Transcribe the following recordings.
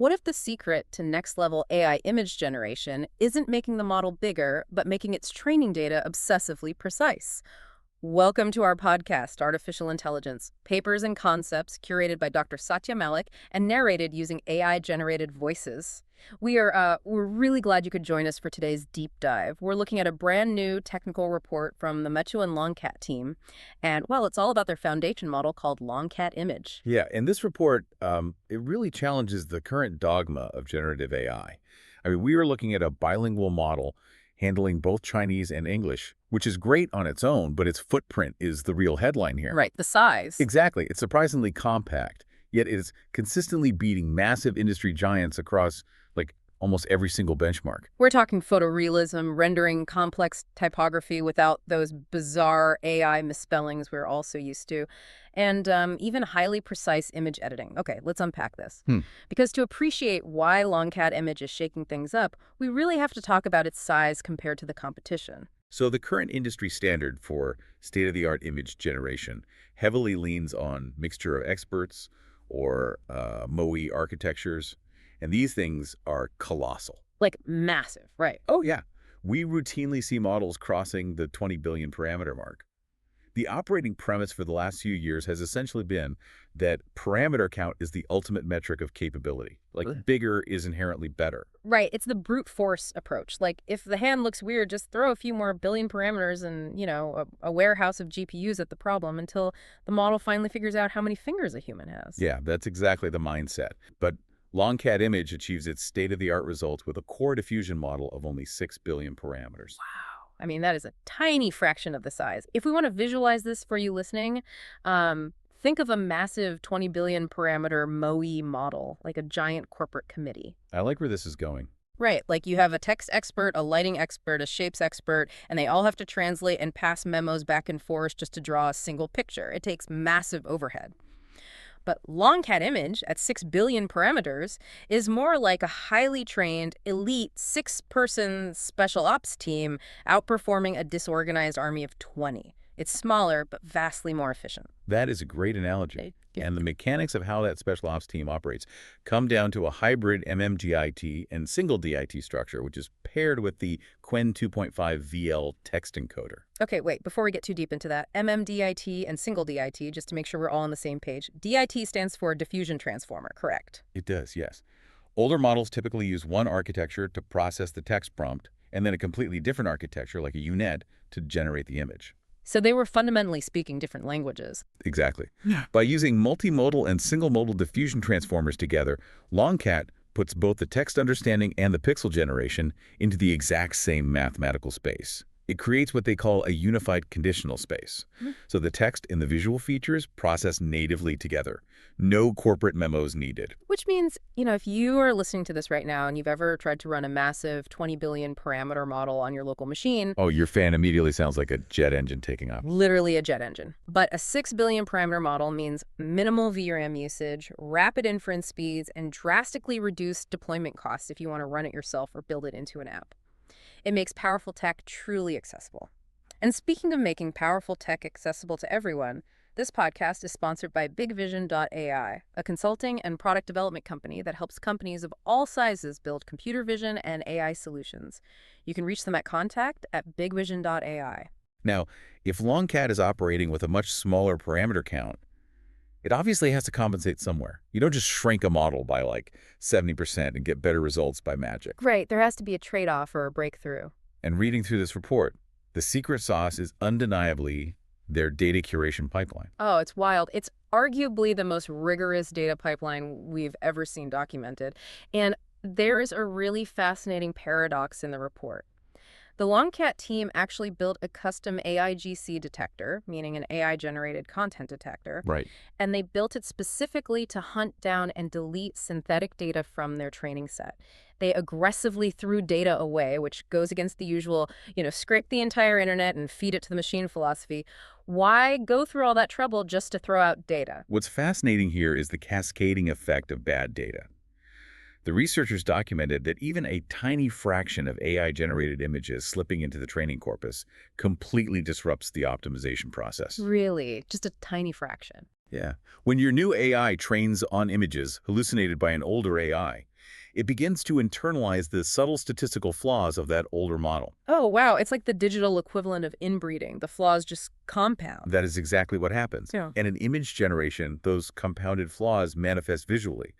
What if the secret to next-level AI image generation isn't making the model bigger, but making its training data obsessively precise? Welcome to our podcast, Artificial Intelligence, Papers and Concepts, curated by Dr. Satya Malik and narrated using AI-generated voices. We're really glad you could join us for today's deep dive. We're looking at a brand new technical report from the Metu and LongCat team, and well, it's all about their foundation model called LongCat Image. Yeah, and this report, it really challenges the current dogma of generative AI. I mean, we are looking at a bilingual model handling both Chinese and English, which is great on its own, but its footprint is the real headline here. Right, the size. Exactly. It's surprisingly compact, yet it is consistently beating massive industry giants across, like, almost every single benchmark. We're talking photorealism, rendering complex typography without those bizarre AI misspellings we're also used to, and even highly precise image editing. Okay, let's unpack this. Because to appreciate why LongCat Image is shaking things up, we really have to talk about its size compared to the competition. So the current industry standard for state-of-the-art image generation heavily leans on mixture of experts or MOE architectures, and these things are colossal. Like massive, right? Oh, yeah. We routinely see models crossing the 20 billion parameter mark. The operating premise for the last few years has essentially been that parameter count is the ultimate metric of capability. Like, bigger is inherently better. Right, it's the brute force approach. Like, if the hand looks weird, just throw a few more billion parameters and, a warehouse of GPUs at the problem until the model finally figures out how many fingers a human has. Yeah, that's exactly the mindset. But LongCat Image achieves its state-of-the-art results with a core diffusion model of only 6 billion parameters. Wow. I mean, that is a tiny fraction of the size. If we want to visualize this for you listening, think of a massive 20 billion parameter MOE model, like a giant corporate committee. I like where this is going. Right, like you have a text expert, a lighting expert, a shapes expert, and they all have to translate and pass memos back and forth just to draw a single picture. It takes massive overhead. But LongCat Image, at 6 billion parameters, is more like a highly trained, elite, six-person special ops team outperforming a disorganized army of 20. It's smaller, but vastly more efficient. That is a great analogy. Yeah. And the mechanics of how that special ops team operates come down to a hybrid MMDIT and single DIT structure, which is paired with the Qwen 2.5 VL text encoder. Okay, wait, before we get too deep into that, MMDIT and single DIT, just to make sure we're all on the same page. DIT stands for diffusion transformer, correct? It does, yes. Older models typically use one architecture to process the text prompt, and then a completely different architecture, like a UNet, to generate the image. So they were fundamentally speaking different languages. Exactly. By using multimodal and single-modal diffusion transformers together, LongCat puts both the text understanding and the pixel generation into the exact same mathematical space. It creates what they call a unified conditional space. So the text and the visual features process natively together. No corporate memos needed. Which means, if you are listening to this right now and you've ever tried to run a massive 20 billion parameter model on your local machine. Oh, your fan immediately sounds like a jet engine taking off. Literally a jet engine. But a 6 billion parameter model means minimal VRAM usage, rapid inference speeds, and drastically reduced deployment costs if you want to run it yourself or build it into an app. It makes powerful tech truly accessible. And speaking of making powerful tech accessible to everyone, this podcast is sponsored by BigVision.ai, a consulting and product development company that helps companies of all sizes build computer vision and AI solutions. You can reach them at contact@bigvision.ai. Now, if LongCat is operating with a much smaller parameter count, it obviously has to compensate somewhere. You don't just shrink a model by like 70% and get better results by magic. Right, there has to be a trade-off or a breakthrough. And reading through this report, the secret sauce is undeniably their data curation pipeline. Oh, it's wild. It's arguably the most rigorous data pipeline we've ever seen documented. And there is a really fascinating paradox in the report. The LongCat team actually built a custom AIGC detector, meaning an AI-generated content detector. Right. And they built it specifically to hunt down and delete synthetic data from their training set. They aggressively threw data away, which goes against the usual, scrape the entire internet and feed it to the machine philosophy. Why go through all that trouble just to throw out data? What's fascinating here is the cascading effect of bad data. The researchers documented that even a tiny fraction of AI-generated images slipping into the training corpus completely disrupts the optimization process. Really? Just a tiny fraction? Yeah. When your new AI trains on images hallucinated by an older AI, It begins to internalize the subtle statistical flaws of that older model. Oh, wow. It's like the digital equivalent of inbreeding. The flaws just compound. That is exactly what happens. Yeah. And in image generation, those compounded flaws manifest visually.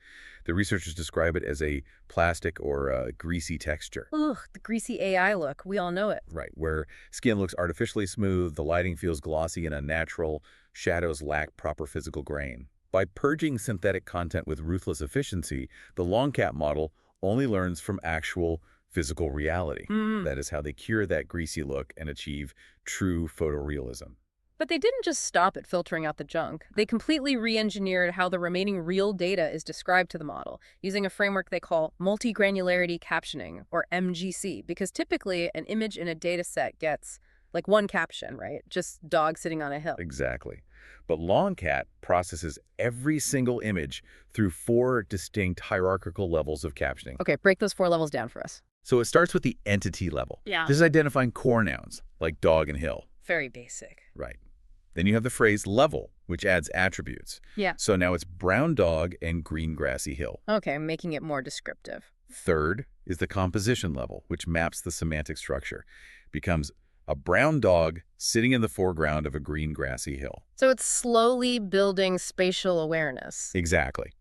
The researchers describe it as a plastic or a greasy texture. Ugh, the greasy AI look. We all know it. Right, where skin looks artificially smooth, the lighting feels glossy and unnatural, shadows lack proper physical grain. By purging synthetic content with ruthless efficiency, the LongCat model only learns from actual physical reality. Mm. That is how they cure that greasy look and achieve true photorealism. But they didn't just stop at filtering out the junk. They completely re-engineered how the remaining real data is described to the model, using a framework they call multi-granularity captioning, or MGC, because typically an image in a data set gets like one caption, right? Just dog sitting on a hill. Exactly. But LongCat processes every single image through 4 distinct hierarchical levels of captioning. Okay, break those 4 levels down for us. So it starts with the entity level. Yeah. This is identifying core nouns, like dog and hill. Very basic. Right. Then you have the phrase level, which adds attributes. Yeah. So now it's brown dog and green grassy hill. Okay, making it more descriptive. Third is the composition level, which maps the semantic structure. Becomes a brown dog sitting in the foreground of a green grassy hill. So it's slowly building spatial awareness. Exactly.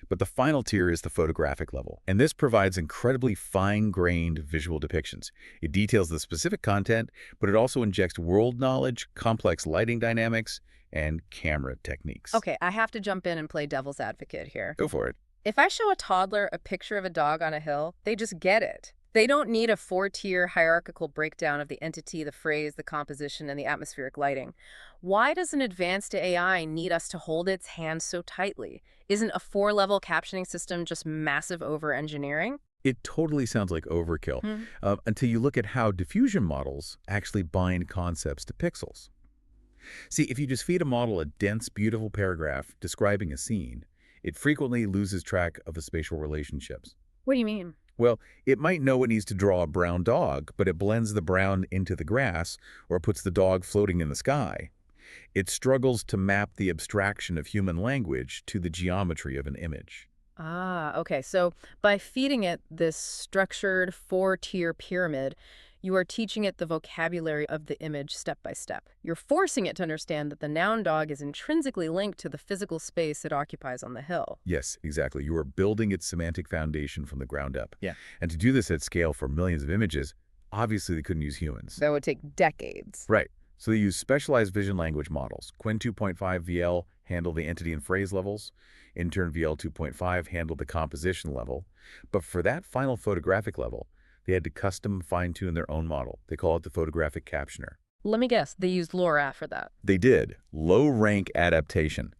But the final tier is the photographic level, and this provides incredibly fine-grained visual depictions. It details the specific content, but it also injects world knowledge, complex lighting dynamics, and camera techniques. Okay, I have to jump in and play devil's advocate here. Go for it. If I show a toddler a picture of a dog on a hill, they just get it. They don't need a 4-tier hierarchical breakdown of the entity, the phrase, the composition, and the atmospheric lighting. Why does an advanced AI need us to hold its hand so tightly? Isn't a 4-level captioning system just massive over-engineering? It totally sounds like overkill, Hmm. until you look at how diffusion models actually bind concepts to pixels. See, if you just feed a model a dense, beautiful paragraph describing a scene, it frequently loses track of the spatial relationships. What do you mean? Well, it might know it needs to draw a brown dog, but it blends the brown into the grass or puts the dog floating in the sky. It struggles to map the abstraction of human language to the geometry of an image. Ah, okay. So by feeding it this structured 4-tier pyramid, you are teaching it the vocabulary of the image step by step. You're forcing it to understand that the noun dog is intrinsically linked to the physical space it occupies on the hill. Yes, exactly. You are building its semantic foundation from the ground up. Yeah. And to do this at scale for millions of images, obviously they couldn't use humans. That would take decades. Right. So they use specialized vision language models. Qwen 2.5 VL handle the entity and phrase levels. Intern VL 2.5 handle the composition level. But for that final photographic level, they had to custom fine-tune their own model. They call it the photographic captioner. Let me guess, they used LoRa for that. They did. Low-rank adaptation.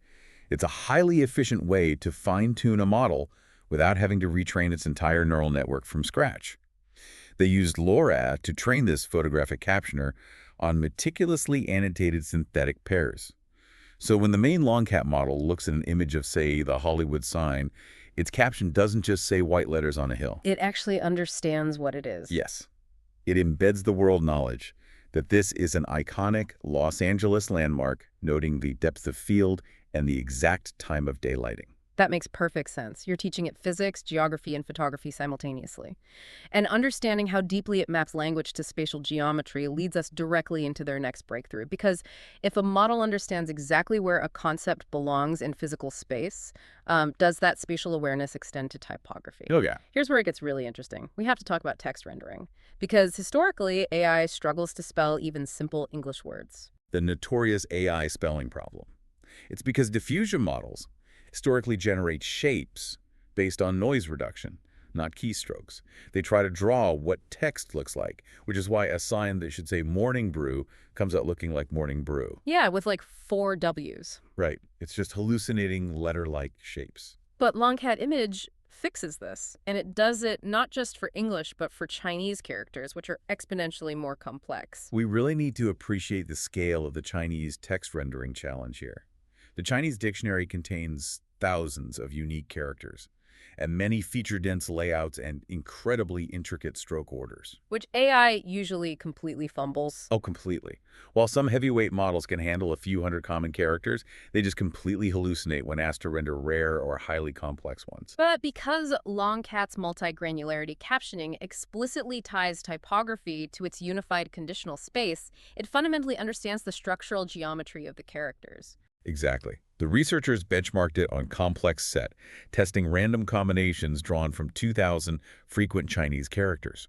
It's a highly efficient way to fine-tune a model without having to retrain its entire neural network from scratch. They used LoRa to train this photographic captioner on meticulously annotated synthetic pairs. So when the main LongCat model looks at an image of, say, the Hollywood sign, its caption doesn't just say white letters on a hill. It actually understands what it is. Yes. It embeds the world knowledge that this is an iconic Los Angeles landmark, noting the depth of field and the exact time of daylighting. That makes perfect sense. You're teaching it physics, geography, and photography simultaneously. And understanding how deeply it maps language to spatial geometry leads us directly into their next breakthrough. Because if a model understands exactly where a concept belongs in physical space, does that spatial awareness extend to typography? Oh, yeah. Here's where it gets really interesting. We have to talk about text rendering. Because historically, AI struggles to spell even simple English words. The notorious AI spelling problem. It's because diffusion models historically generate shapes based on noise reduction, not keystrokes. They try to draw what text looks like, which is why a sign that should say morning brew comes out looking like morning brew. Yeah, with like 4 W's. Right. It's just hallucinating letter-like shapes. But LongCat Image fixes this, and it does it not just for English, but for Chinese characters, which are exponentially more complex. We really need to appreciate the scale of the Chinese text rendering challenge here. The Chinese dictionary contains thousands of unique characters, and many feature-dense layouts and incredibly intricate stroke orders. Which AI usually completely fumbles. Oh, completely. While some heavyweight models can handle a few hundred common characters, they just completely hallucinate when asked to render rare or highly complex ones. But because LongCat's multi-granularity captioning explicitly ties typography to its unified conditional space, it fundamentally understands the structural geometry of the characters. Exactly. The researchers benchmarked it on complex set, testing random combinations drawn from 2,000 frequent Chinese characters.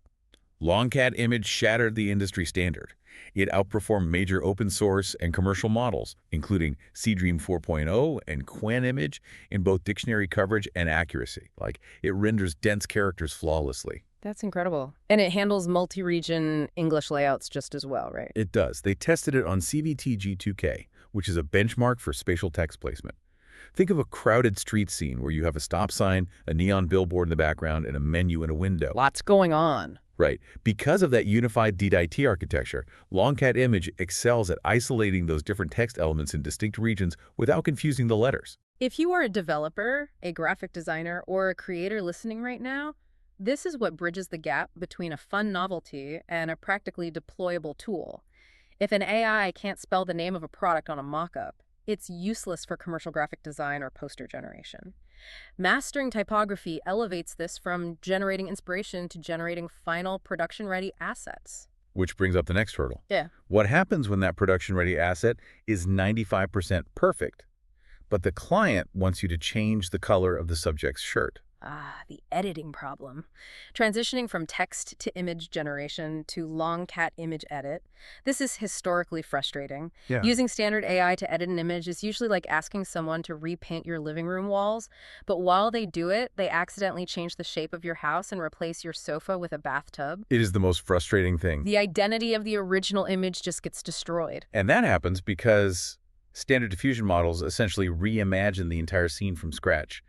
LongCat image shattered the industry standard. It outperformed major open source and commercial models, including Seedream 4.0 and Qwen image, in both dictionary coverage and accuracy. Like, it renders dense characters flawlessly. That's incredible. And it handles multi-region English layouts just as well, right? It does. They tested it on CVT-G2K, which is a benchmark for spatial text placement. Think of a crowded street scene where you have a stop sign, a neon billboard in the background, and a menu in a window. Lots going on. Right. Because of that unified DIT architecture, LongCat image excels at isolating those different text elements in distinct regions without confusing the letters. If you are a developer, a graphic designer, or a creator listening right now, this is what bridges the gap between a fun novelty and a practically deployable tool. If an AI can't spell the name of a product on a mock-up, it's useless for commercial graphic design or poster generation. Mastering typography elevates this from generating inspiration to generating final production-ready assets. Which brings up the next hurdle. Yeah. What happens when that production-ready asset is 95% perfect, but the client wants you to change the color of the subject's shirt? The editing problem. Transitioning from text to image generation to LongCat image edit. This is historically frustrating. Yeah. Using standard AI to edit an image is usually like asking someone to repaint your living room walls, but while they do it, they accidentally change the shape of your house and replace your sofa with a bathtub. It is the most frustrating thing. The identity of the original image just gets destroyed. And that happens because standard diffusion models essentially reimagine the entire scene from scratch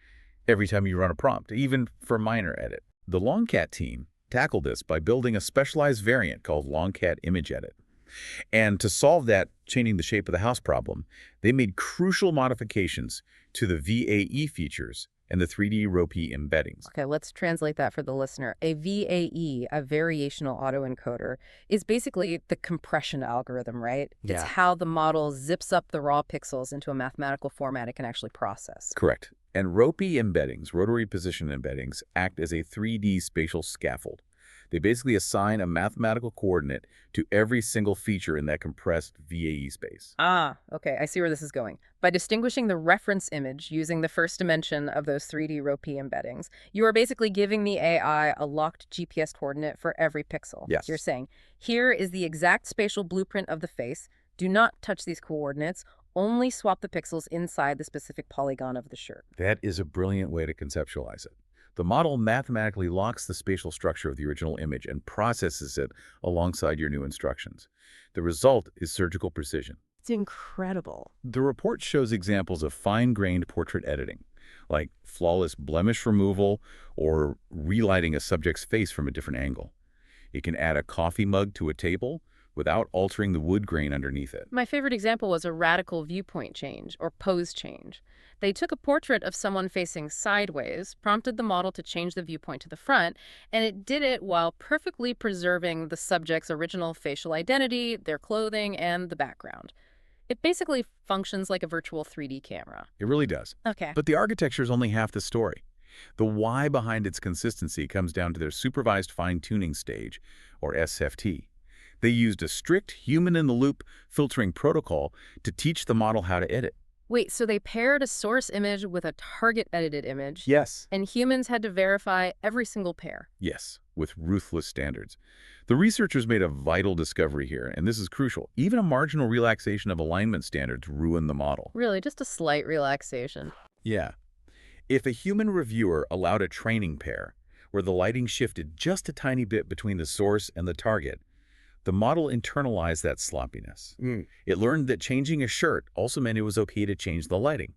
every time you run a prompt, even for minor edit. The LongCat team tackled this by building a specialized variant called LongCat Image Edit. And to solve that changing the shape of the house problem, they made crucial modifications to the VAE features and the 3D ROPE embeddings. Okay, let's translate that for the listener. A VAE, a variational autoencoder, is basically the compression algorithm, right? Yeah. It's how the model zips up the raw pixels into a mathematical format it can actually process. Correct. And ROPE embeddings, rotary position embeddings, act as a 3D spatial scaffold. They basically assign a mathematical coordinate to every single feature in that compressed VAE space. Okay, I see where this is going. By distinguishing the reference image using the first dimension of those 3D ROPE embeddings, you are basically giving the AI a locked GPS coordinate for every pixel. Yes. You're saying, here is the exact spatial blueprint of the face. Do not touch these coordinates. Only swap the pixels inside the specific polygon of the shirt. That is a brilliant way to conceptualize it. The model mathematically locks the spatial structure of the original image and processes it alongside your new instructions. The result is surgical precision. It's incredible. The report shows examples of fine-grained portrait editing, like flawless blemish removal or relighting a subject's face from a different angle. It can add a coffee mug to a table without altering the wood grain underneath it. My favorite example was a radical viewpoint change, or pose change. They took a portrait of someone facing sideways, prompted the model to change the viewpoint to the front, and it did it while perfectly preserving the subject's original facial identity, their clothing, and the background. It basically functions like a virtual 3D camera. It really does. Okay. But the architecture is only half the story. The why behind its consistency comes down to their supervised fine-tuning stage, or SFT. They used a strict human-in-the-loop filtering protocol to teach the model how to edit. Wait, so they paired a source image with a target-edited image? Yes. And humans had to verify every single pair? Yes, with ruthless standards. The researchers made a vital discovery here, and this is crucial. Even a marginal relaxation of alignment standards ruined the model. Really, just a slight relaxation. Yeah. If a human reviewer allowed a training pair, where the lighting shifted just a tiny bit between the source and the target, the model internalized that sloppiness. It learned that changing a shirt also meant it was okay to change the lighting.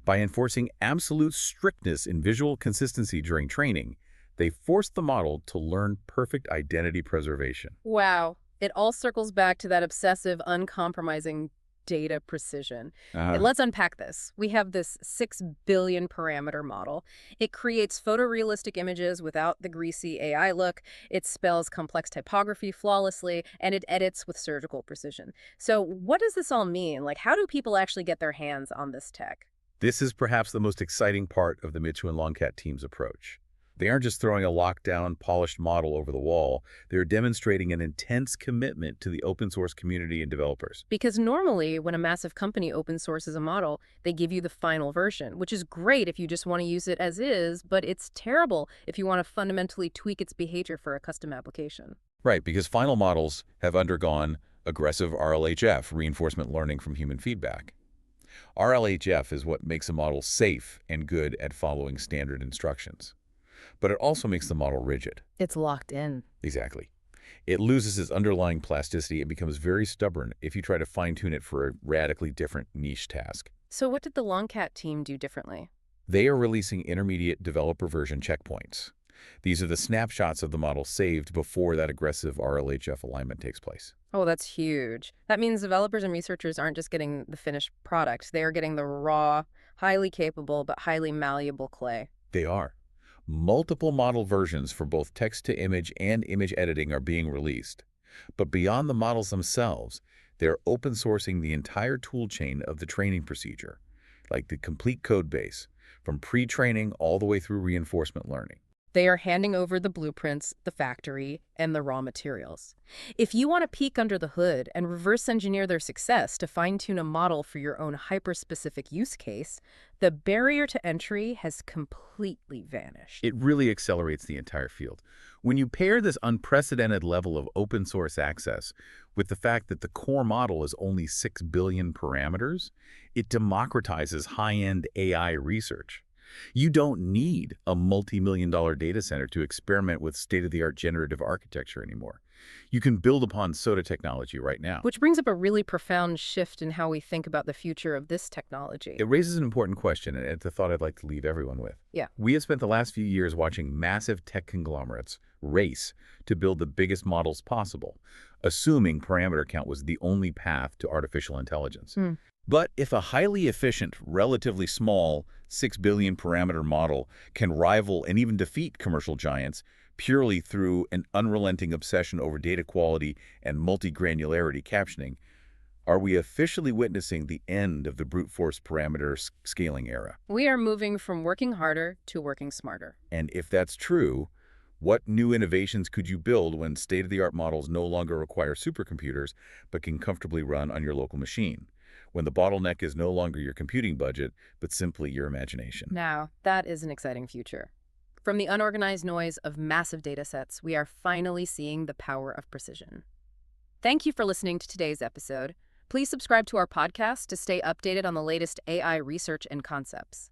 By enforcing absolute strictness in visual consistency during training, they forced the model to learn perfect identity preservation. Wow. It all circles back to that obsessive, uncompromising data precision. Okay, Uh, let's unpack this. We have this 6 billion parameter model. It creates photorealistic images without the greasy AI look. It spells complex typography flawlessly, and it edits with surgical precision. So what does this all mean? Like, how do people actually get their hands on this tech? this is perhaps the most exciting part of the Mitchell and LongCat team's approach. They aren't just throwing a lockdown, polished model over the wall. They're demonstrating an intense commitment to the open source community and developers. Because normally, when a massive company open sources a model, they give you the final version, which is great if you just want to use it as is, but it's terrible if you want to fundamentally tweak its behavior for a custom application. Right, because final models have undergone aggressive RLHF, reinforcement learning from human feedback. RLHF is what makes a model safe and good at following standard instructions. But it also makes the model rigid. It's locked in. Exactly. It loses its underlying plasticity and becomes very stubborn if you try to fine-tune it for a radically different niche task. So what did the LongCat team do differently? They are releasing intermediate developer version checkpoints. These are the snapshots of the model saved before that aggressive RLHF alignment takes place. Oh, that's huge. That means developers and researchers aren't just getting the finished product. They are getting the raw, highly capable, but highly malleable clay. They are. Multiple model versions for both text-to-image and image editing are being released. But beyond the models themselves, they're open sourcing the entire tool chain of the training procedure, like the complete code base, from pre-training all the way through reinforcement learning. They are handing over the blueprints, the factory, and the raw materials. If you want to peek under the hood and reverse engineer their success to fine-tune a model for your own hyper-specific use case, the barrier to entry has completely vanished. It really accelerates the entire field. When you pair this unprecedented level of open source access with the fact that the core model is only 6 billion parameters, it democratizes high-end AI research. You don't need a multi-million-dollar data center to experiment with state-of-the-art generative architecture anymore. You can build upon SOTA technology right now. Which brings up a really profound shift in how we think about the future of this technology. It raises an important question, and it's a thought I'd like to leave everyone with. Yeah. We have spent the last few years watching massive tech conglomerates race to build the biggest models possible, assuming parameter count was the only path to artificial intelligence. But if a highly efficient, relatively small 6 billion parameter model can rival and even defeat commercial giants purely through an unrelenting obsession over data quality and multi-granularity captioning, are we officially witnessing the end of the brute force parameter scaling era? We are moving from working harder to working smarter. And if that's true, what new innovations could you build when state-of-the-art models no longer require supercomputers but can comfortably run on your local machine? When the bottleneck is no longer your computing budget, but simply your imagination. Now, that is an exciting future. From the unorganized noise of massive data sets, we are finally seeing the power of precision. Thank you for listening to today's episode. Please subscribe to our podcast to stay updated on the latest AI research and concepts.